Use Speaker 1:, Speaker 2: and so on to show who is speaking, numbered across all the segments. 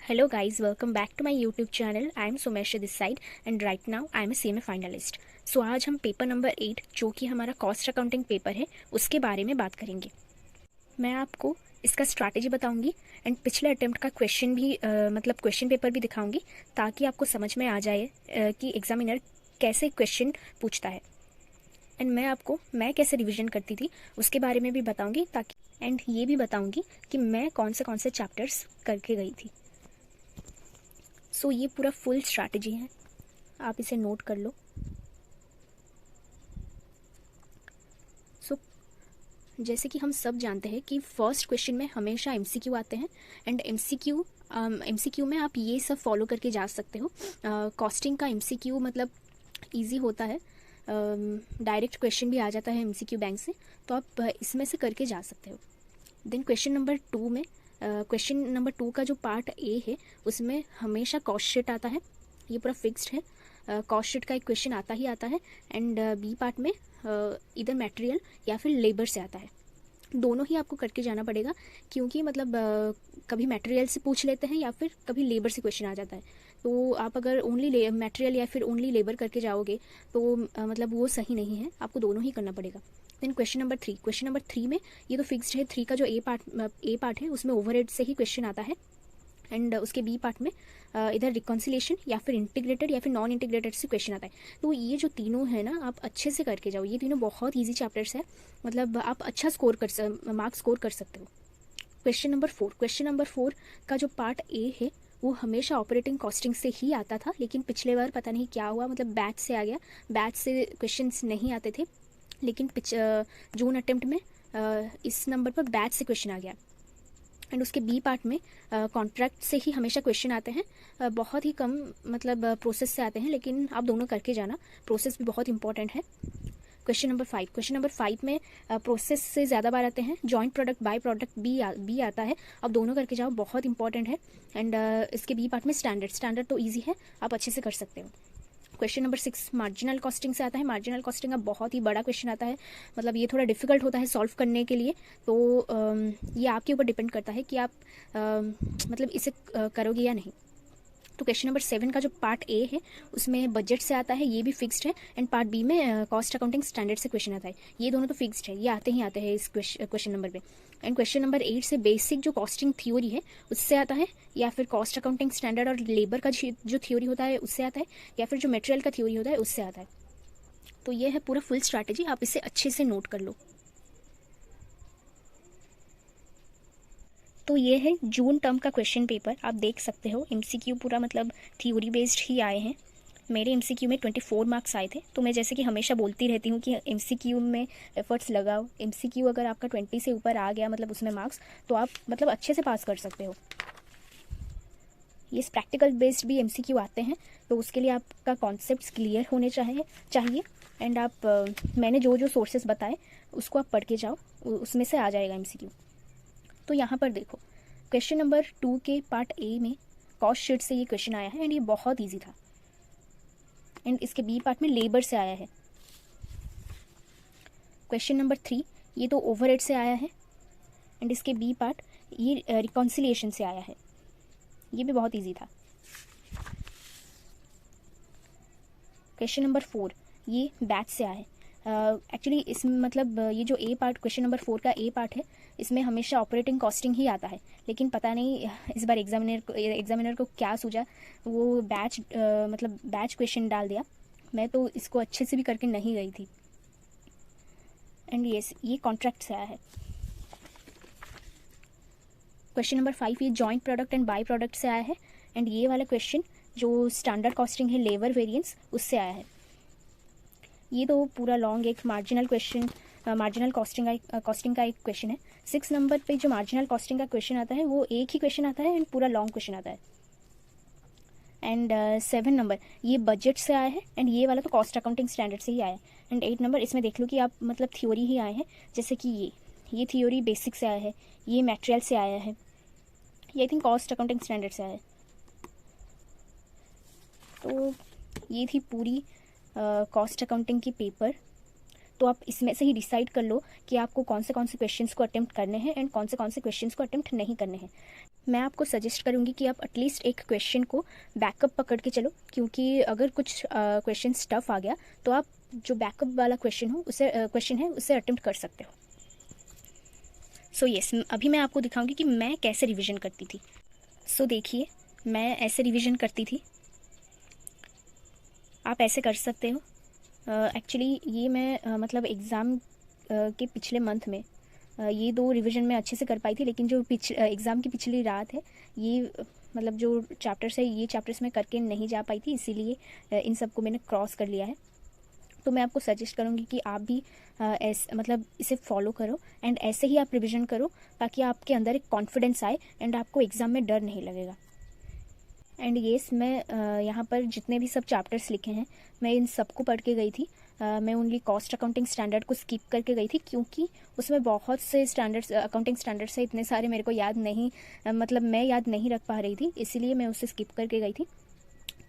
Speaker 1: Hello guys, welcome back to my YouTube channel. I am Sumesha this side and right now I am a CMA finalist. So आज हम paper number 8 जो कि हमारा cost accounting paper है उसके बारे में बात करेंगे। मैं आपको इसका स्ट्रैटेजी बताऊंगी एंड पिछले अटेम्प्ट का क्वेश्चन भी मतलब क्वेश्चन पेपर भी दिखाऊंगी ताकि आपको समझ में आ जाए कि एग्जामिनर कैसे क्वेश्चन पूछता है। एंड मैं कैसे रिवीजन करती थी उसके बारे में भी बताऊंगी ताकि एंड ये भी बताऊंगी कि मैं कौन से चैप्टर्स करके गई थी। सो ये पूरा फुल स्ट्रैटेजी है, आप इसे नोट कर लो। सो जैसे कि हम सब जानते हैं कि फर्स्ट क्वेश्चन में हमेशा एमसीक्यू आते हैं एंड एमसीक्यू में आप ये सब फॉलो करके जा सकते हो। कॉस्टिंग का एमसीक्यू मतलब इजी होता है, डायरेक्ट क्वेश्चन भी आ जाता है एमसीक्यू बैंक से, तो आप इसमें से करके जा सकते हो। देन क्वेश्चन नंबर 2 का जो पार्ट ए है उसमें हमेशा कॉस्ट शीट आता है, ये पूरा फिक्स्ड है। कॉस्ट शीट का एक क्वेश्चन आता है एंड बी पार्ट में इधर मटेरियल या फिर लेबर से आता है। दोनों ही आपको करके जाना पड़ेगा क्योंकि मतलब कभी मटेरियल से पूछ लेते हैं या फिर कभी लेबर से क्वेश्चन आ जाता है। तो आप अगर ओनली मटेरियल या फिर ओनली लेबर करके जाओगे तो मतलब वो सही नहीं है, आपको दोनों ही करना पड़ेगा। देन क्वेश्चन नंबर 3 में ये तो फिक्स्ड है, 3 का जो ए पार्ट है उसमें ओवरहेड से ही क्वेश्चन आता है एंड उसके बी पार्ट में इधर रिकॉन्सिलेशन या फिर इंटीग्रेटेड या फिर नॉन इंटीग्रेटेड से क्वेश्चन आता है। तो ये जो तीनों है ना, आप अच्छे से करके जाओ, ये तीनों बहुत ईजी चैप्टर्स है, मतलब आप अच्छा मार्क्स स्कोर कर सकते हो। क्वेश्चन नंबर 4 का जो पार्ट ए है वो हमेशा ऑपरेटिंग कॉस्टिंग से ही आता था, लेकिन पिछले बार पता नहीं क्या हुआ, मतलब बैच से आ गया, बैच से क्वेश्चंस नहीं आते थे, लेकिन जून अटेम्प्ट में इस नंबर पर बैच से क्वेश्चन आ गया एंड उसके बी पार्ट में कॉन्ट्रैक्ट से ही हमेशा क्वेश्चन आते हैं, बहुत ही कम मतलब प्रोसेस से आते हैं, लेकिन आप दोनों करके जाना, प्रोसेस भी बहुत इंपॉर्टेंट है। क्वेश्चन नंबर 5 में प्रोसेस से ज़्यादा बार आते हैं, जॉइंट प्रोडक्ट बाय प्रोडक्ट बी आता है, आप दोनों करके जाओ, बहुत इंपॉर्टेंट है। एंड इसके बी पार्ट में स्टैंडर्ड तो ईजी है, आप अच्छे से कर सकते हो। क्वेश्चन नंबर 6 मार्जिनल कॉस्टिंग से आता है। मार्जिनल कॉस्टिंग का बहुत ही बड़ा क्वेश्चन आता है, मतलब ये थोड़ा डिफिकल्ट होता है सॉल्व करने के लिए, तो ये आपके ऊपर डिपेंड करता है कि आप मतलब इसे करोगे या नहीं। तो क्वेश्चन नंबर 7 का जो पार्ट ए है उसमें बजट से आता है, ये भी फिक्स्ड है एंड पार्ट बी में कॉस्ट अकाउंटिंग स्टैंडर्ड से क्वेश्चन आता है, ये दोनों तो फिक्स्ड है, ये आते हैं इस क्वेश्चन नंबर पे। एंड क्वेश्चन नंबर 8 से बेसिक जो कॉस्टिंग थ्योरी है उससे आता है, या फिर कॉस्ट अकाउंटिंग स्टैंडर्ड और लेबर का जो थ्योरी होता है उससे आता है, या फिर जो मटेरियल का थ्योरी होता है उससे आता है। तो ये है पूरा फुल स्ट्रैटेजी, आप इसे अच्छे से नोट कर लो। तो ये है जून टर्म का क्वेश्चन पेपर, आप देख सकते हो एमसीक्यू पूरा मतलब थ्योरी बेस्ड ही आए हैं। मेरे एमसीक्यू में 24 मार्क्स आए थे, तो मैं जैसे कि हमेशा बोलती रहती हूँ कि एमसीक्यू में एफर्ट्स लगाओ, एमसीक्यू अगर आपका 20 से ऊपर आ गया मतलब उसमें मार्क्स, तो आप मतलब अच्छे से पास कर सकते हो। ये प्रैक्टिकल बेस्ड भी एमसीक्यू आते हैं, तो उसके लिए आपका कॉन्सेप्ट्स क्लियर होने चाहिए एंड आप मैंने जो सोर्सेज बताए उसको आप पढ़ के जाओ, उसमें से आ जाएगा एमसीक्यू। तो यहाँ पर देखो क्वेश्चन नंबर 2 के पार्ट ए में कॉस्ट शीट से ये क्वेश्चन आया है एंड ये बहुत इजी था एंड इसके बी पार्ट में लेबर से आया है। क्वेश्चन नंबर 3 ये तो ओवरहेड से आया है एंड इसके बी पार्ट ये रिकॉन्सिलिएशन से आया है, ये भी बहुत इजी था। क्वेश्चन नंबर 4 ये बैच से आया है। एक्चुअली इसमें मतलब ये जो ए पार्ट क्वेश्चन नंबर 4 का ए पार्ट है इसमें हमेशा ऑपरेटिंग कॉस्टिंग ही आता है, लेकिन पता नहीं इस बार एग्जामिनर को क्या सूझा, वो बैच क्वेश्चन डाल दिया, मैं तो इसको अच्छे से भी करके नहीं गई थी। एंड ये कॉन्ट्रैक्ट से आया है। क्वेश्चन नंबर 5 ये joint product and by product से आया है एंड ये वाला क्वेश्चन जो स्टैंडर्ड कॉस्टिंग है लेबर वेरिएंस उससे आया है। ये तो पूरा लॉन्ग एक मार्जिनल कॉस्टिंग का एक क्वेश्चन है। 6 नंबर पे जो मार्जिनल कॉस्टिंग का क्वेश्चन आता है वो एक ही क्वेश्चन आता है एंड पूरा लॉन्ग क्वेश्चन आता है। एंड 7 नंबर ये बजट से आया है एंड ये वाला तो कॉस्ट अकाउंटिंग स्टैंडर्ड से ही आया है। एंड 8 नंबर इसमें देख लो कि आप मतलब थ्योरी ही आए हैं, जैसे कि ये थ्योरी बेसिक से आया है, ये मटेरियल से आया है, ये I think cost accounting standard से आया है। तो ये थी पूरी कॉस्ट अकाउंटिंग की पेपर। तो आप इसमें से ही डिसाइड कर लो कि आपको कौन से क्वेश्चंस को अटेम्प्ट करने हैं एंड कौन से क्वेश्चंस को अटेम्प्ट नहीं करने हैं। मैं आपको सजेस्ट करूँगी कि आप एटलीस्ट एक क्वेश्चन को बैकअप पकड़ के चलो, क्योंकि अगर कुछ क्वेश्चन टफ आ गया तो आप जो बैकअप वाला क्वेश्चन है उसे अटेम्प्ट कर सकते हो। सो यस, अभी मैं आपको दिखाऊंगी कि मैं कैसे रिवीजन करती थी। सो देखिए, मैं ऐसे रिवीजन करती थी, आप ऐसे कर सकते हो। एक्चुअली ये मैं मतलब एग्ज़ाम के पिछले मंथ में ये 2 रिवीजन मैं अच्छे से कर पाई थी, लेकिन जो एग्ज़ाम की पिछली रात है, ये मतलब जो चैप्टर्स है, ये चैप्टर्स मैं करके नहीं जा पाई थी, इसीलिए इन सबको मैंने क्रॉस कर लिया है। तो मैं आपको सजेस्ट करूँगी कि आप भी मतलब इसे फॉलो करो एंड ऐसे ही आप रिवीजन करो, ताकि आपके अंदर एक कॉन्फिडेंस आए एंड आपको एग्ज़ाम में डर नहीं लगेगा। एंड येस, मैं यहाँ पर जितने भी सब चैप्टर्स लिखे हैं, मैं इन सबको पढ़ के गई थी। मैं ओनली कॉस्ट अकाउंटिंग स्टैंडर्ड को स्किप करके गई थी, क्योंकि उसमें बहुत से स्टैंडर्ड्स, अकाउंटिंग स्टैंडर्ड्स है, इतने सारे मेरे को याद नहीं, मतलब मैं याद नहीं रख पा रही थी, इसीलिए मैं उसे स्किप करके गई थी।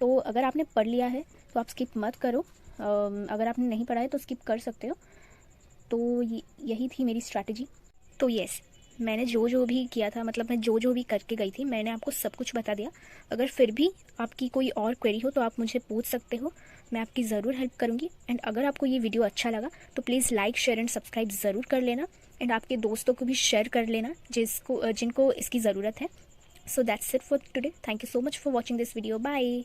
Speaker 1: तो अगर आपने पढ़ लिया है तो आप स्किप मत करो, अगर आपने नहीं पढ़ा है तो स्किप कर सकते हो। तो यही थी मेरी स्ट्रैटेजी। तो येस, मैंने जो भी किया था, मतलब मैं जो भी करके गई थी, मैंने आपको सब कुछ बता दिया। अगर फिर भी आपकी कोई और क्वेरी हो तो आप मुझे पूछ सकते हो, मैं आपकी ज़रूर हेल्प करूँगी। एंड अगर आपको ये वीडियो अच्छा लगा तो please like, share and subscribe ज़रूर कर लेना, एंड आपके दोस्तों को भी शेयर कर लेना जिनको इसकी ज़रूरत है। So that's it for today. Thank you so much for watching this video. Bye.